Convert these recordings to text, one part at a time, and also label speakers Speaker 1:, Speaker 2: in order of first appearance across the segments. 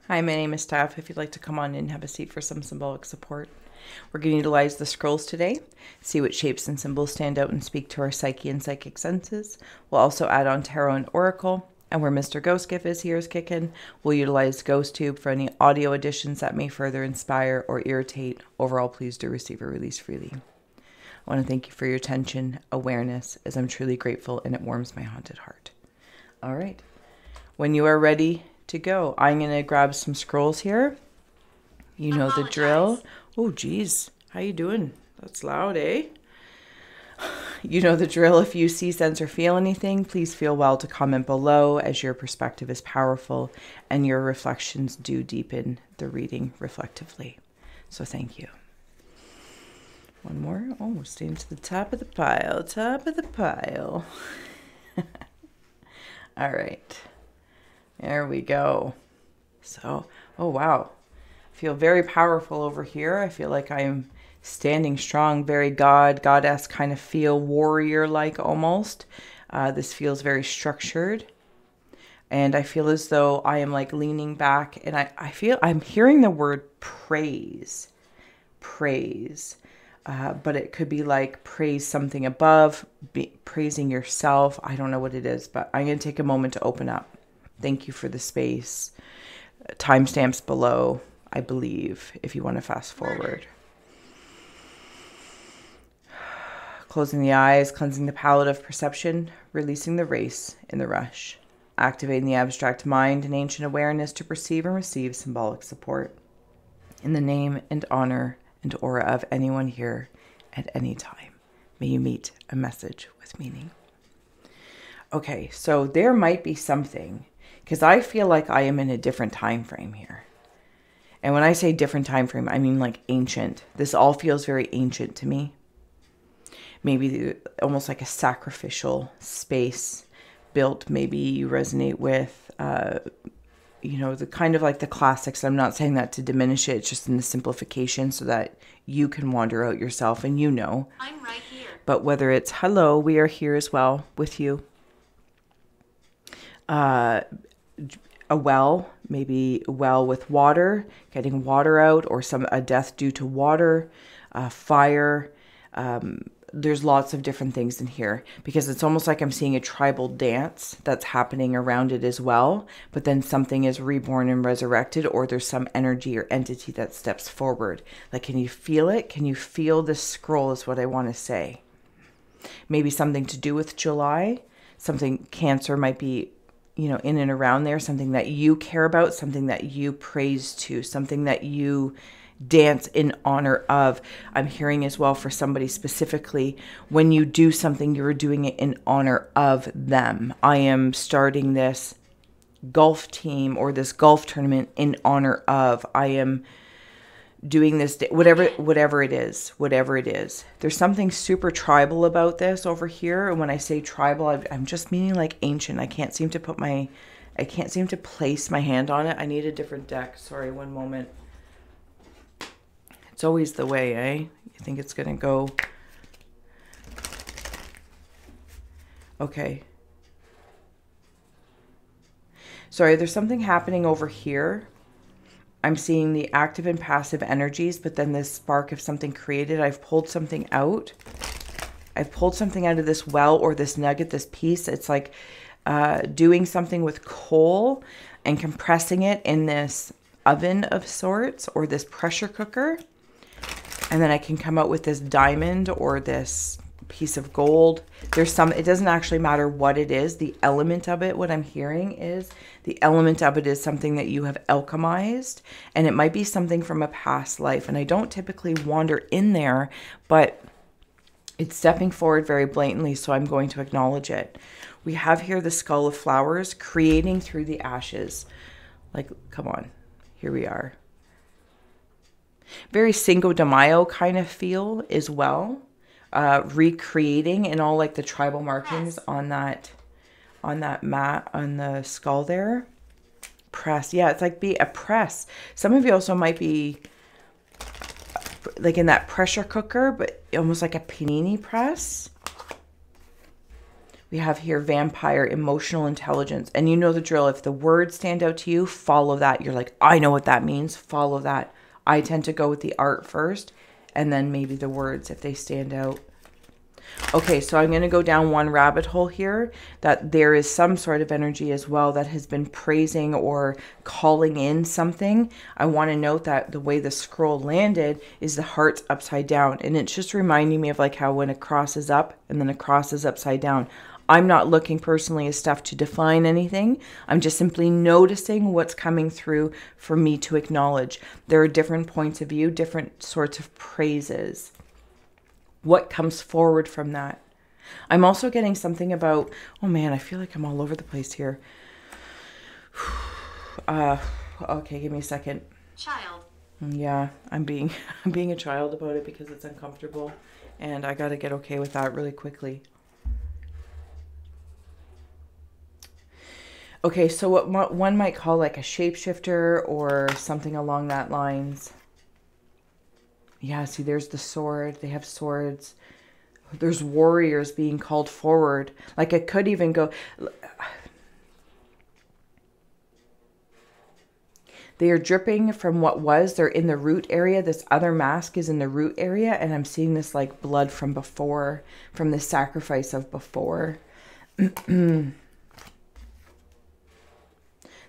Speaker 1: Hi, my name is Steph. If you'd like to come on in, have a seat for some symbolic support. We're going to utilize the scrolls today, see what shapes and symbols stand out and speak to our psyche and psychic senses. We'll also add on tarot and oracle. And where Mr. Ghost Gift is here is kicking, we'll utilize Ghost Tube for any audio additions that may further inspire or irritate. Overall, please do receive or release freely. I want to thank you for your attention, awareness, as I'm truly grateful and it warms my haunted heart. All right. When you are ready to go, I'm going to grab some scrolls here. You know the drill. Oh, geez. How you doing? That's loud, eh? You know the drill. If you see, sense, or feel anything, please feel well to comment below, as your perspective is powerful and your reflections do deepen the reading reflectively. So thank you. One more. Oh, we're staying to the top of the pile. Top of the pile. All right. There we go. So, oh wow. I feel very powerful over here. I feel like I'm standing strong, very goddess kind of feel, warrior-like almost. This feels very structured. And I feel as though I am like leaning back, and I feel I'm hearing the word praise. Praise. But it could be like praise something above, praising yourself. I don't know what it is, but I'm going to take a moment to open up. Thank you for the space. Timestamps below, I believe, if you want to fast forward. Closing the eyes, cleansing the palette of perception, releasing the race in the rush. Activating the abstract mind and ancient awareness to perceive and receive symbolic support. In the name and honor and aura of anyone here at any time, may you meet a message with meaning. Okay, so there might be something, because I feel like I am in a different time frame here. And when I say different time frame, I mean like ancient. This all feels very ancient to me. Maybe almost like a sacrificial space built. Maybe you resonate with, you know, the kind of like the classics. I'm not saying that to diminish it. It's just in the simplification so that you can wander out yourself and you know.
Speaker 2: I'm right here.
Speaker 1: But whether it's hello, we are here as well with you. A well, maybe a well with water, getting water out, or a death due to water, fire. There's lots of different things in here because it's almost like I'm seeing a tribal dance that's happening around it as well. But then something is reborn and resurrected, or there's some energy or entity that steps forward. Like, can you feel it? Can you feel this scroll is what I want to say. Maybe something to do with July, something Cancer might be, you know, in and around there, something that you care about, something that you praise to, something that you dance in honor of. I'm hearing as well for somebody specifically, when you do something, you're doing it in honor of them. I am starting this golf team or this golf tournament in honor of. I am doing this, whatever it is. There's something super tribal about this over here. And when I say tribal, I'm just meaning like ancient. I can't seem to place my hand on it. I need a different deck. Sorry, one moment. It's always the way, eh? You think it's going to go. Okay. Sorry, there's something happening over here. I'm seeing the active and passive energies, but then this spark of something created. I've pulled something out. I've pulled something out of this well or this nugget, this piece. It's like doing something with coal and compressing it in this oven of sorts or this pressure cooker. And then I can come out with this diamond or this piece of gold. It doesn't actually matter what it is. The element of it, what I'm hearing is the element of it is something that you have alchemized, and it might be something from a past life. And I don't typically wander in there, but it's stepping forward very blatantly, so I'm going to acknowledge it. We have here the skull of flowers creating through the ashes. Like, come on, here we are. Very Cinco de Mayo kind of feel as well. Recreating and all like the tribal markings on that mat on the skull there. Press. Yeah, it's like be a press. Some of you also might be like in that pressure cooker, but almost like a panini press. We have here vampire, emotional intelligence. And you know the drill. If the words stand out to you, follow that. You're like, I know what that means. Follow that. I tend to go with the art first and then maybe the words if they stand out. Okay, so I'm going to go down one rabbit hole here, that there is some sort of energy as well that has been praising or calling in something. I want to note that the way the scroll landed is the heart's upside down. And it's just reminding me of like how when a cross is up and then a cross is upside down. I'm not looking personally as stuff to define anything. I'm just simply noticing what's coming through for me to acknowledge. There are different points of view, different sorts of praises. What comes forward from that? I'm also getting something about, oh man, I feel like I'm all over the place here. Okay, give me a second.
Speaker 2: Child.
Speaker 1: Yeah, I'm being a child about it because it's uncomfortable, and I got to get okay with that really quickly. Okay, so what one might call like a shapeshifter or something along that lines. Yeah, see, there's the sword. They have swords. There's warriors being called forward. Like it could even go... They are dripping from what was. They're in the root area. This other mask is in the root area. And I'm seeing this like blood from before, from the sacrifice of before.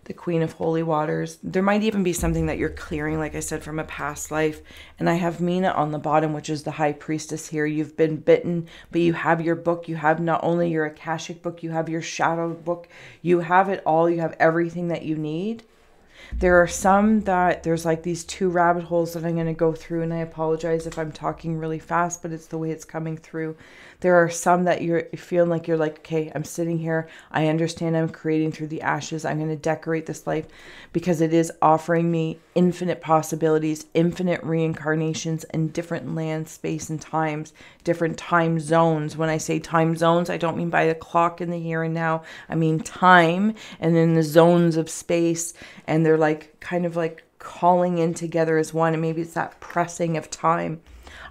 Speaker 1: The Queen of Holy Waters. There might even be something that you're clearing, like I said, from a past life. And I have Mina on the bottom, which is the High Priestess here. You've been bitten, but you have your book. You have not only your Akashic book, you have your shadow book. You have it all. You have everything that you need. There are some that there's like these two rabbit holes that I'm going to go through, and I apologize if I'm talking really fast, but it's the way it's coming through. There are some that you're feeling like you're like, okay, I'm sitting here. I understand I'm creating through the ashes. I'm going to decorate this life because it is offering me infinite possibilities, infinite reincarnations in different land, space, and times, different time zones. When I say time zones, I don't mean by the clock in the here and now. I mean time and then the zones of space. And they're like kind of like calling in together as one. And maybe it's that pressing of time.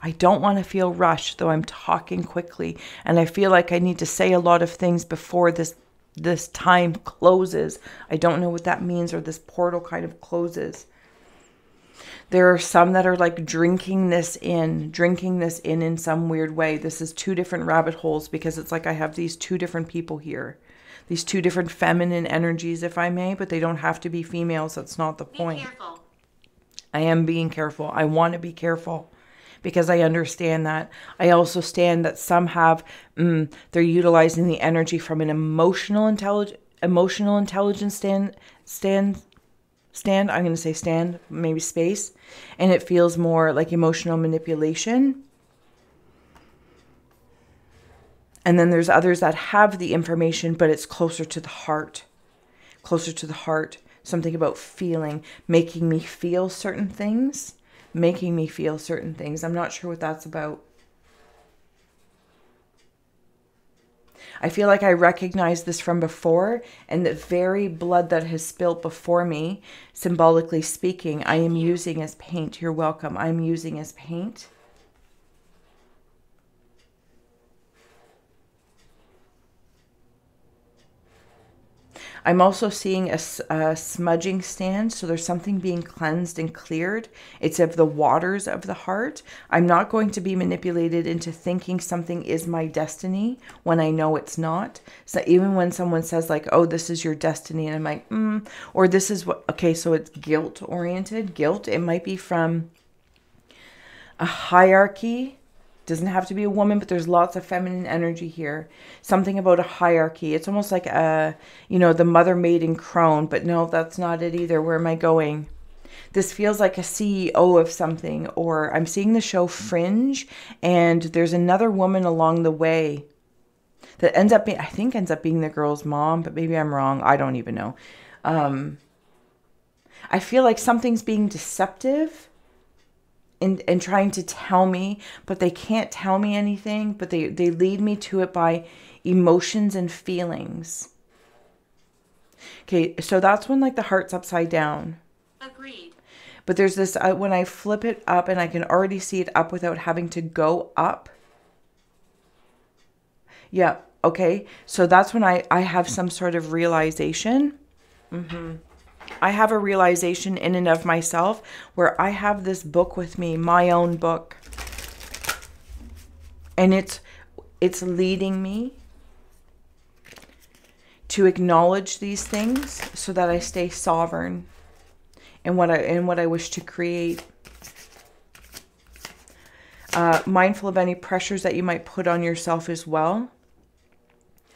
Speaker 1: I don't want to feel rushed, though I'm talking quickly. And I feel like I need to say a lot of things before this time closes. I don't know what that means, or this portal kind of closes. There are some that are like drinking this in some weird way. This is two different rabbit holes because it's like I have these two different people here. These two different feminine energies, if I may, but they don't have to be females. That's not the point.
Speaker 2: Be careful.
Speaker 1: I am being careful. I want to be careful because I understand that. I also stand that some have, they're utilizing the energy from an emotional intelligence stand. I'm going to say stand, maybe space. And it feels more like emotional manipulation. And then there's others that have the information, but it's closer to the heart. Closer to the heart. Something about feeling, making me feel certain things. Making me feel certain things. I'm not sure what that's about. I feel like I recognize this from before, and the very blood that has spilled before me, symbolically speaking, I am using as paint. You're welcome. I'm using as paint. I'm also seeing a smudging stand. So there's something being cleansed and cleared. It's of the waters of the heart. I'm not going to be manipulated into thinking something is my destiny when I know it's not. So even when someone says like, oh, this is your destiny. And I'm like, or this is what, okay, so it's guilt oriented. Guilt. It might be from a hierarchy. Doesn't have to be a woman, but there's lots of feminine energy here. Something about a hierarchy. It's almost like the mother maiden crone, but no, that's not it either. Where am I going? This feels like a CEO of something, or I'm seeing the show Fringe, and there's another woman along the way that ends up being the girl's mom, but maybe I'm wrong. I don't even know. I feel like something's being deceptive. And trying to tell me, but they can't tell me anything, but they lead me to it by emotions and feelings. Okay, so that's when like the heart's upside down.
Speaker 2: Agreed.
Speaker 1: But there's this, when I flip it up and I can already see it up without having to go up. Yeah, Okay, so that's when I have some sort of realization. I have a realization in and of myself where I have this book with me, my own book. And it's leading me to acknowledge these things so that I stay sovereign in what I wish to create. Mindful of any pressures that you might put on yourself as well.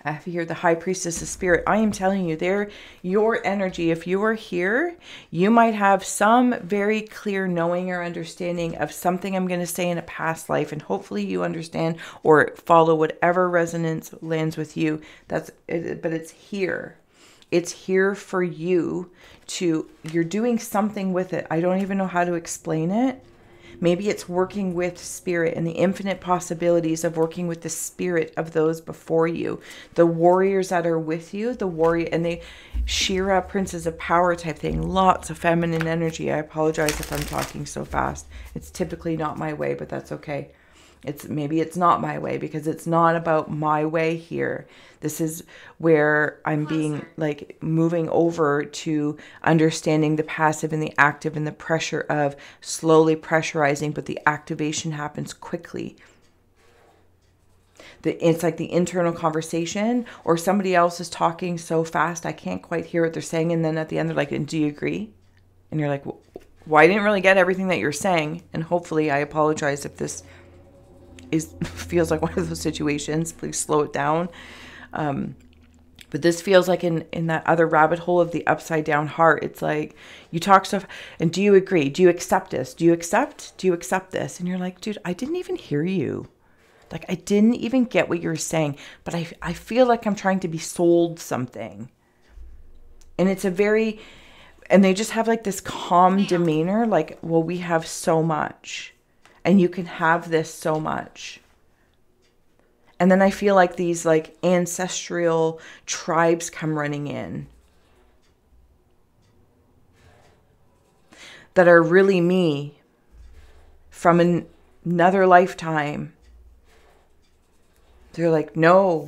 Speaker 1: I have here the High Priestess of Spirit. I am telling you, your energy, if you are here, you might have some very clear knowing or understanding of something I'm going to say in a past life. And hopefully you understand or follow whatever resonance lands with you. But it's here. It's here for you you're doing something with it. I don't even know how to explain it. Maybe it's working with spirit and the infinite possibilities of working with the spirit of those before you. The warriors that are with you, and the Shira, Princess of Power type thing. Lots of feminine energy. I apologize if I'm talking so fast. It's typically not my way, but that's okay. Maybe it's not my way because it's not about my way here. This is where I'm being moving over to understanding the passive and the active and the pressure of slowly pressurizing, but the activation happens quickly. It's like the internal conversation, or somebody else is talking so fast I can't quite hear what they're saying, and then at the end they're like, "Do you agree?" And you're like, "Well, I didn't really get everything that you're saying." And hopefully, I apologize if this feels like one of those situations. Please slow it down. But this feels like in that other rabbit hole of the upside down heart. It's like you talk stuff and do you agree? Do you accept this? Do you accept this? And you're like, dude, I didn't even hear you. Like, I didn't even get what you're saying, but I feel like I'm trying to be sold something. And and they just have like this calm demeanor. Like, well, we have so much. And you can have this so much. And then I feel like these like ancestral tribes come running in. That are really me. From another lifetime. They're like, no.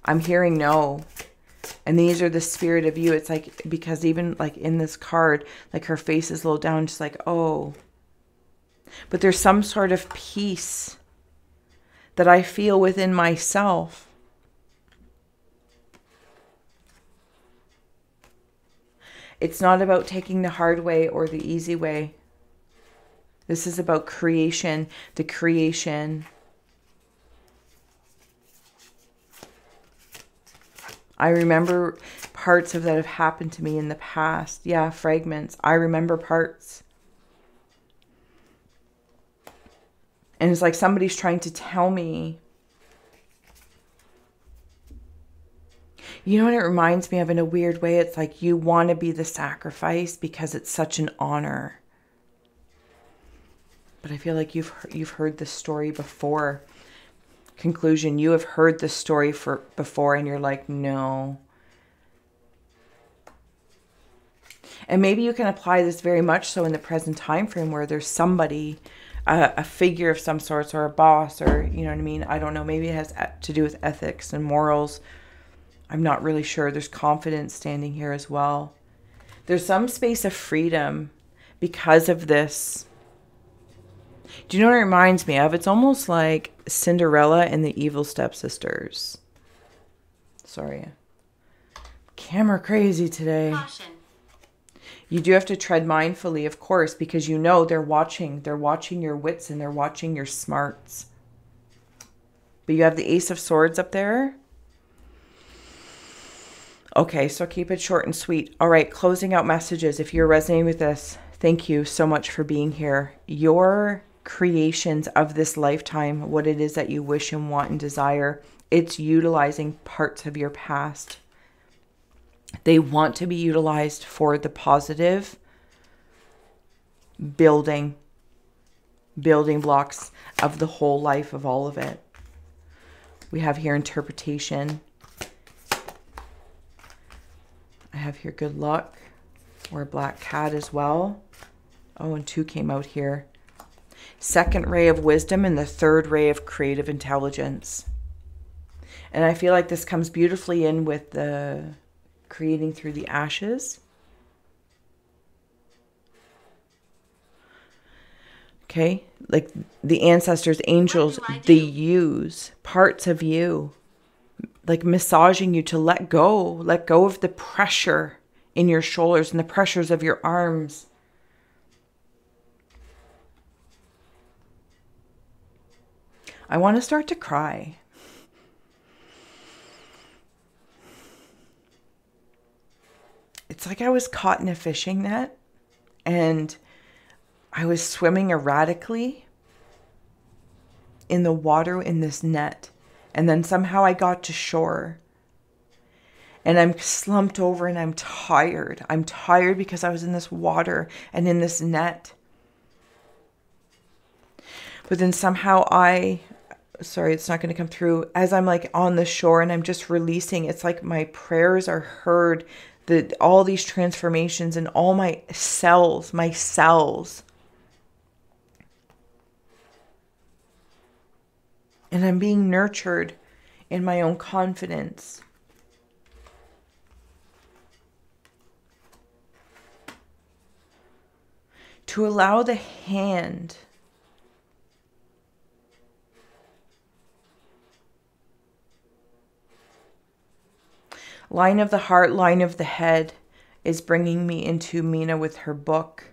Speaker 1: I'm hearing no. And these are the spirit of you. It's like, because even like in this card, like her face is a little down, just like, oh. But there's some sort of peace that I feel within myself. It's not about taking the hard way or the easy way. This is about creation, the creation. I remember parts of that have happened to me in the past. Yeah, fragments. I remember parts. And it's like somebody's trying to tell me. You know what it reminds me of in a weird way? It's like you want to be the sacrifice because it's such an honor. But I feel like you've heard this story before. Conclusion, you have heard this story before and you're like, no. And maybe you can apply this very much so in the present time frame where there's somebody, a figure of some sorts, or a boss, or you know what I mean? I don't know. Maybe it has to do with ethics and morals. I'm not really sure. There's confidence standing here as well. There's some space of freedom because of this. Do you know what it reminds me of? It's almost like Cinderella and the Evil Stepsisters. Sorry. Camera crazy today. Caution. You do have to tread mindfully, of course, because you know they're watching. They're watching your wits and they're watching your smarts. But you have the Ace of Swords up there. Okay, so keep it short and sweet. All right, closing out messages. If you're resonating with this, thank you so much for being here. Your creations of this lifetime, what it is that you wish and want and desire, it's utilizing parts of your past. They want to be utilized for the positive building blocks of the whole life of all of it. We have here interpretation. I have here good luck, or a black cat as well. Oh, and 2 came out here. Second ray of wisdom and the third ray of creative intelligence. And I feel like this comes beautifully in with the creating through the ashes. Okay, like the ancestors, angels, they use parts of you, like massaging you to let go of the pressure in your shoulders and the pressures of your arms. I want to start to cry. It's like I was caught in a fishing net and I was swimming erratically in the water in this net. And then somehow I got to shore. And I'm slumped over and I'm tired. I'm tired because I was in this water and in this net. But then somehow sorry, it's not going to come through. As I'm like on the shore and I'm just releasing, it's like my prayers are heard. All these transformations and all my cells. And I'm being nurtured in my own confidence. To allow the hand line of the heart, line of the head is bringing me into Mina with her book.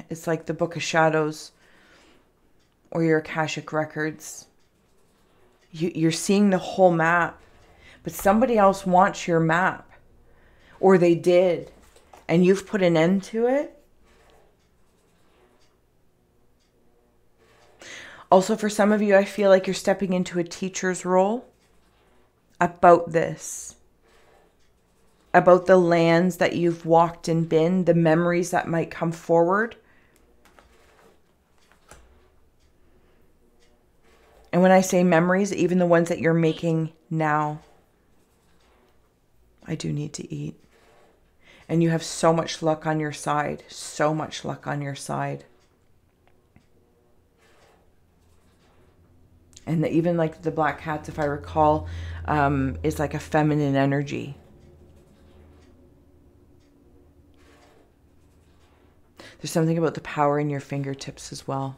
Speaker 1: It's like the Book of Shadows or your Akashic Records. You're seeing the whole map, but somebody else wants your map, or they did, and you've put an end to it. Also, for some of you, I feel like you're stepping into a teacher's role about this, about the lands that you've walked and been, the memories that might come forward. And when I say memories, even the ones that you're making now. I do need to eat. And you have so much luck on your side. So much luck on your side. And even like the black cats, if I recall, is like a feminine energy. There's something about the power in your fingertips as well.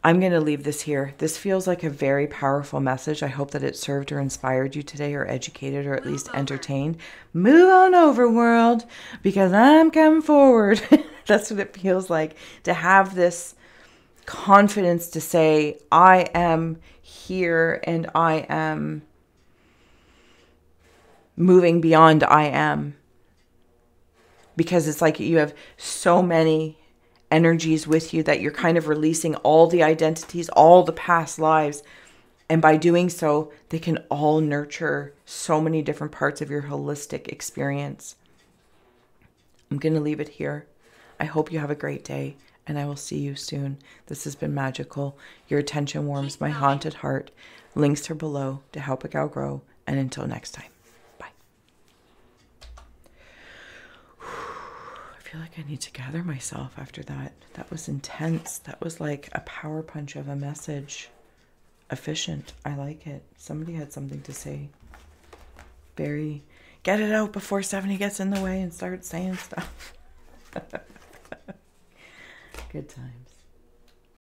Speaker 1: I'm going to leave this here. This feels like a very powerful message. I hope that it served or inspired you today, or educated, or at least entertained. Move on over, world, because I'm coming forward. That's what it feels like, to have this confidence to say, I am here and I am moving beyond I am. Because it's like you have so many energies with you that you're kind of releasing all the identities, all the past lives. And by doing so, they can all nurture so many different parts of your holistic experience. I'm going to leave it here. I hope you have a great day, and I will see you soon. This has been magical. Your attention warms my haunted heart. Links are below to help a gal grow. And until next time. I feel like I need to gather myself after that. That was intense. That was like a power punch of a message. Efficient. I like it. Somebody had something to say. Very, get it out before Stephanie gets in the way and starts saying stuff. Good times.